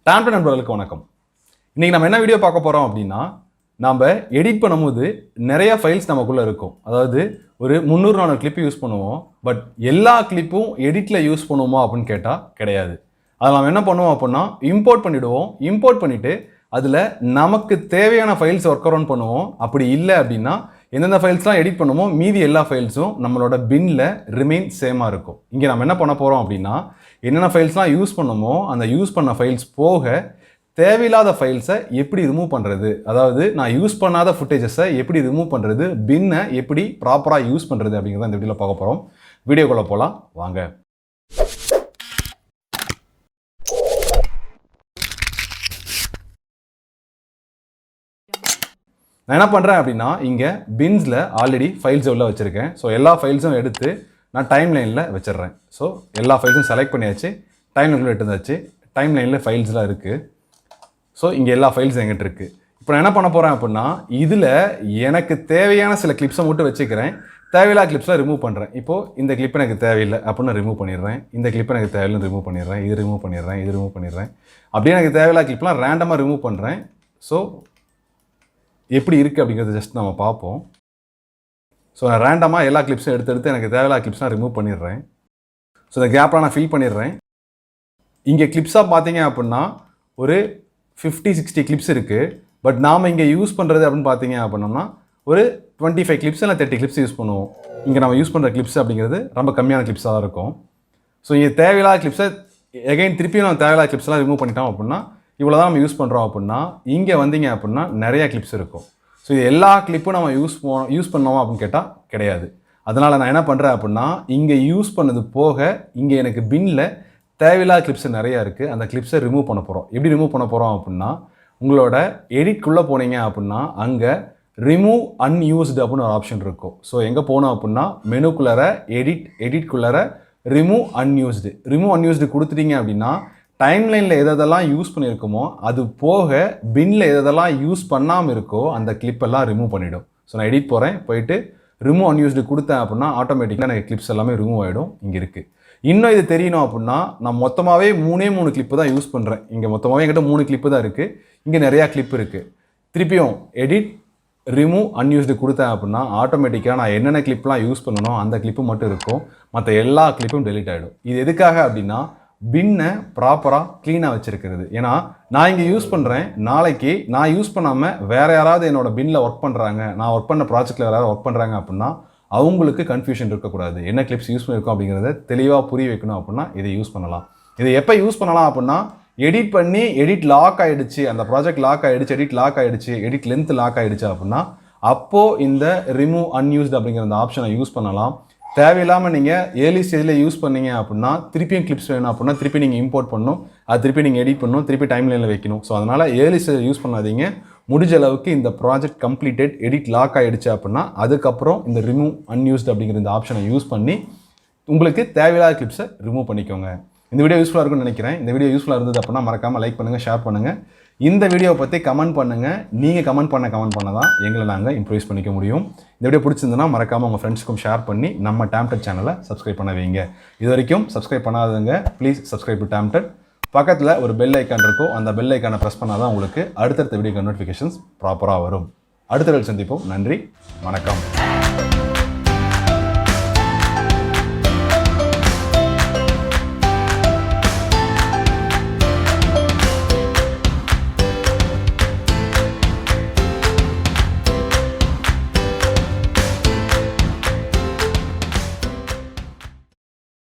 டாம்டன் நண்பர்களுக்கு வணக்கம். இன்றைக்கி நம்ம என்ன வீடியோ பார்க்க போகிறோம் அப்படின்னா, நம்ம எடிட் பண்ணும்போது நிறைய ஃபைல்ஸ் நமக்குள்ளே இருக்கும். அதாவது ஒரு 300-400 கிளிப்பு யூஸ் பண்ணுவோம். பட் எல்லா கிளிப்பும் எடிட்டில் யூஸ் பண்ணுவோமா அப்படின்னு கேட்டால் கிடையாது. அதில் நம்ம என்ன பண்ணுவோம் அப்படின்னா, இம்போர்ட் பண்ணிவிடுவோம். இம்போர்ட் பண்ணிவிட்டு அதில் நமக்கு தேவையான ஃபைல்ஸ் ஒர்க் அரவுண்ட் பண்ணுவோம். அப்படி இல்லை அப்படின்னா எந்தெந்த ஃபைல்ஸ்லாம் எடிட் பண்ணுமோ மீதி எல்லா ஃபைல்ஸும் நம்மளோட பின்னில் ரிமைன் சேமாக இருக்கும். இங்கே நம்ம என்ன பண்ண போகிறோம் அப்படின்னா, என்னென்ன ஃபைல்ஸ்லாம் யூஸ் பண்ணமோ அந்த யூஸ் பண்ண ஃபைல்ஸ் போக தேவையில்லாத ஃபைல்ஸை எப்படி ரிமூவ் பண்ணுறது, அதாவது நான் யூஸ் பண்ணாத ஃபுட்டேஜஸை எப்படி ரிமூவ் பண்ணுறது, பின்னை எப்படி ப்ராப்பராக யூஸ் பண்ணுறது அப்படிங்கிறத இந்த வீடியோவில் பார்க்க போகிறோம். வீடியோக்குள்ளே போகலாம் வாங்க. நான் என்ன பண்ணுறேன் அப்படின்னா, இங்கே பின்ஸில் ஆல்ரெடி ஃபைல்ஸ் உள்ள வச்சுருக்கேன். ஸோ எல்லா ஃபைல்ஸும் எடுத்து நான் டைம் லைனில் வச்சிடுறேன். ஸோ எல்லா ஃபைல்ஸும் செலக்ட் பண்ணியாச்சு, டைம் லைனில் எடுத்தாச்சு. டைம் லைனில் ஃபைல்ஸ்லாம் இருக்குது. ஸோ இங்கே எல்லா ஃபைல்ஸும் எங்கிட்ட இருக்குது. இப்போ நான் என்ன பண்ண போகிறேன் அப்படின்னா, இதில் எனக்கு தேவையான சில கிளிப்ஸை மட்டும் வச்சுக்கிறேன். தேவையில்லாத கிளிப்ஸ்லாம் ரிமூவ் பண்ணுறேன். இப்போது இந்த கிளிப் எனக்கு தேவையில்லை அப்படின்னு ரிமூவ் பண்ணிடுறேன். இந்த கிளிப் எனக்கு தேவையில்லைன்னு ரிமூவ் பண்ணிடுறேன். இது ரிமூவ் பண்ணிடுறேன். இது ரிமூவ் பண்ணிடுறேன். அப்படியே எனக்கு தேவையில்லாத கிளிப்லாம் ரேண்டமாக ரிமூவ் பண்ணுறேன். ஸோ எப்படி இருக்குது அப்படிங்கிறத ஜஸ்ட் நம்ம பார்ப்போம். ஸோ நான் ரேண்டமாக எல்லா கிளிப்ஸும் எடுத்து எனக்கு தேவையில்லாத கிளிப்ஸ்லாம் ரிமூவ் பண்ணிடுறேன். ஸோ இந்த கேப்லாம் நான் ஃபில் பண்ணிடுறேன். இங்கே கிளிப்ஸாக பார்த்தீங்க அப்படின்னா ஒரு 50-60 கிளிப்ஸ் இருக்குது. பட் நாம் இங்கே யூஸ் பண்ணுறது அப்படின்னு பார்த்தீங்க அப்படின்னோம்னா ஒரு 25 கிளிப்ஸ் இல்லை 30 கிளிப்ஸ் யூஸ் பண்ணுவோம். இங்கே நம்ம யூஸ் பண்ணுற கிளிப்ஸ் அப்படிங்கிறது ரொம்ப கம்மியான கிளிப்ஸாக தான் இருக்கும். ஸோ இங்கே தேவையில்லாத கிளிப்ஸை எகைன் திருப்பியும் நம்ம தேவையில்லாத கிளிப்ஸ்லாம் ரிமூவ் பண்ணிட்டோம் அப்படின்னா இவ்வளோ தான் நம்ம யூஸ் பண்ணுறோம் அப்படின்னா, இங்கே வந்தீங்க அப்படின்னா நிறையா கிளிப்ஸ் இருக்கும். ஸோ இது எல்லா கிளிப்பும் நம்ம யூஸ் பண்ணோமா அப்படின்னு கேட்டால் கிடையாது. அதனால் நான் என்ன பண்ணுறேன் அப்படின்னா, இங்கே யூஸ் பண்ணது போக இங்கே எனக்கு பின்னில் தேவையில்லாத கிளிப்ஸ் நிறையா இருக்குது. அந்த கிளிப்ஸை ரிமூவ் பண்ண போகிறோம். எப்படி ரிமூவ் பண்ண போகிறோம் அப்படின்னா, உங்களோட எடிட்குள்ளே போனீங்க அப்படின்னா அங்கே ரிமூவ் அன்யூஸ்டு அப்படின்னு ஒரு ஆப்ஷன் இருக்கும். ஸோ எங்கே போனோம் அப்படின்னா மெனுக்குள்ளார எடிட்குள்ளார ரிமூவ் அன்யூஸ்டு கொடுத்துட்டீங்க அப்படின்னா டைம்லைனில் எதெல்லாம் யூஸ் பண்ணியிருக்கோமோ அது போக பின்னில் எதெல்லாம் யூஸ் பண்ணாமல் இருக்கோ அந்த கிளிப்பெல்லாம் ரிமூவ் பண்ணிவிடும். ஸோ நான் எடிட் போகிறேன், போயிட்டு ரிமூவ் அன்யூஸ்டு கொடுத்தேன் அப்படின்னா ஆட்டோமேட்டிக்காக எனக்கு கிளிப்ஸ் எல்லாமே ரிமூவ் ஆகிடும். இங்கே இருக்குது. இன்னும் இது தெரியணும் அப்படின்னா, நான் மொத்தமாகவே 3 கிளிப்பு தான் யூஸ் பண்ணுறேன். இங்கே மொத்தமாகவே என்கிட்ட 3 கிளிப்பு தான் இருக்குது. இங்கே நிறையா கிளிப் இருக்குது. திருப்பியும் எடிட் ரிமூவ் அன்யூஸ்டு கொடுத்தேன் அப்படின்னா ஆட்டோமேட்டிக்காக நான் என்னென்ன கிளிப்லாம் யூஸ் பண்ணணும் அந்த கிளிப்பு மட்டும் இருக்கும். மற்ற எல்லா கிளிப்பும் டெலிட் ஆகிடும். இது எதுக்காக அப்படின்னா, பின்னை ப்ராப்பராக க்ளீனாக வச்சுருக்கிறது. ஏன்னா நான் இங்கே யூஸ் பண்ணுறேன், நாளைக்கு நான் யூஸ் பண்ணாமல் வேறு யாராவது என்னோட பின்னில் ஒர்க் பண்ணுறாங்க, நான் ஒர்க் பண்ண ப்ராஜெக்டில் யாராவது ஒர்க் பண்ணுறாங்க அப்படின்னா அவங்களுக்கு கன்ஃபியூஷன் இருக்கக்கூடாது. என்ன கிளிப்ஸ் யூஸ் பண்ணியிருக்கோம் அப்படிங்கிறத தெளிவாக புரிய வைக்கணும் அப்படின்னா இதை யூஸ் பண்ணலாம். இதை எப்போ யூஸ் பண்ணலாம் அப்படின்னா, எடிட் பண்ணி எடிட் லாக் ஆகிடுச்சு, அந்த ப்ராஜெக்ட் லாக் ஆகிடுச்சு, எடிட் லாக் ஆகிடுச்சு, எடிட் லென்த் லாக் ஆகிடுச்சு அப்படின்னா அப்போது இந்த ரிமூவ் அன்யூஸ்டு அப்படிங்கிற அந்த ஆப்ஷனை யூஸ் பண்ணலாம். தேவையில்லாமல் நீங்கள் ஏர்லி ஸ்டேஜில் யூஸ் பண்ணீங்க அப்படின்னா திருப்பியும் கிளிப்ஸ் வேணும் அப்படின்னா திருப்பி நீங்கள் இம்போர்ட் பண்ணணும், அது திருப்பி நீங்கள் எடிட் பண்ணணும், திருப்பி டைம் லைனில் வைக்கணும். ஸோ அதனால் ஏர்லி ஸ்டேஜில் யூஸ் பண்ணாதீங்க. முடிஞ்ச அளவுக்கு இந்த ப்ராஜெக்ட் கம்ப்ளீட்டட் எடிட் லாக் ஆகிடுச்சு அப்படின்னா அதுக்கப்புறம் இந்த ரிமூவ் அன்யூஸ்டு அப்படிங்கிற இந்த ஆப்ஷனை யூஸ் பண்ணி உங்களுக்கு தேவையில்லாத கிளிப்ஸை ரிமூவ் பண்ணிக்கோங்க. இந்த வீடியோ யூஸ்ஃபுல்லாக இருக்கும்னு நினைக்கிறேன். இந்த வீடியோ யூஸ்ஃபுல்லாக இருந்தது அப்படின்னா மறக்காமல் லைக் பண்ணுங்கள், ஷேர் பண்ணுங்கள். இந்த வீடியோவை பற்றி கமெண்ட் பண்ணுங்கள். நீங்கள் கமெண்ட் பண்ண தான் எங்களை நாங்கள் இம்ப்ரூவைஸ் பண்ணிக்க முடியும். இந்த வீடியோ பிடிச்சிருந்ததுன்னா மறக்காமல் உங்கள் ஃப்ரெண்ட்ஸுக்கும் ஷேர் பண்ணி நம்ம டாம்டன் சேனலை சப்ஸ்கிரைப் பண்ண வைங்க. இது வரைக்கும் சப்ஸ்கிரைப் பண்ணாதவங்க ப்ளீஸ் சப்ஸ்கிரைப் டு டாம்டன். பக்கத்தில் ஒரு பெல் ஐக்கான் இருக்கும், அந்த பெல் ஐக்கானை ப்ரெஸ் பண்ணால் தான் உங்களுக்கு அடுத்தடுத்த வீடியோ நோட்டிஃபிகேஷன்ஸ் ப்ராப்பராக வரும். அடுத்த வீடியோவில் சந்திப்போம். நன்றி, வணக்கம்.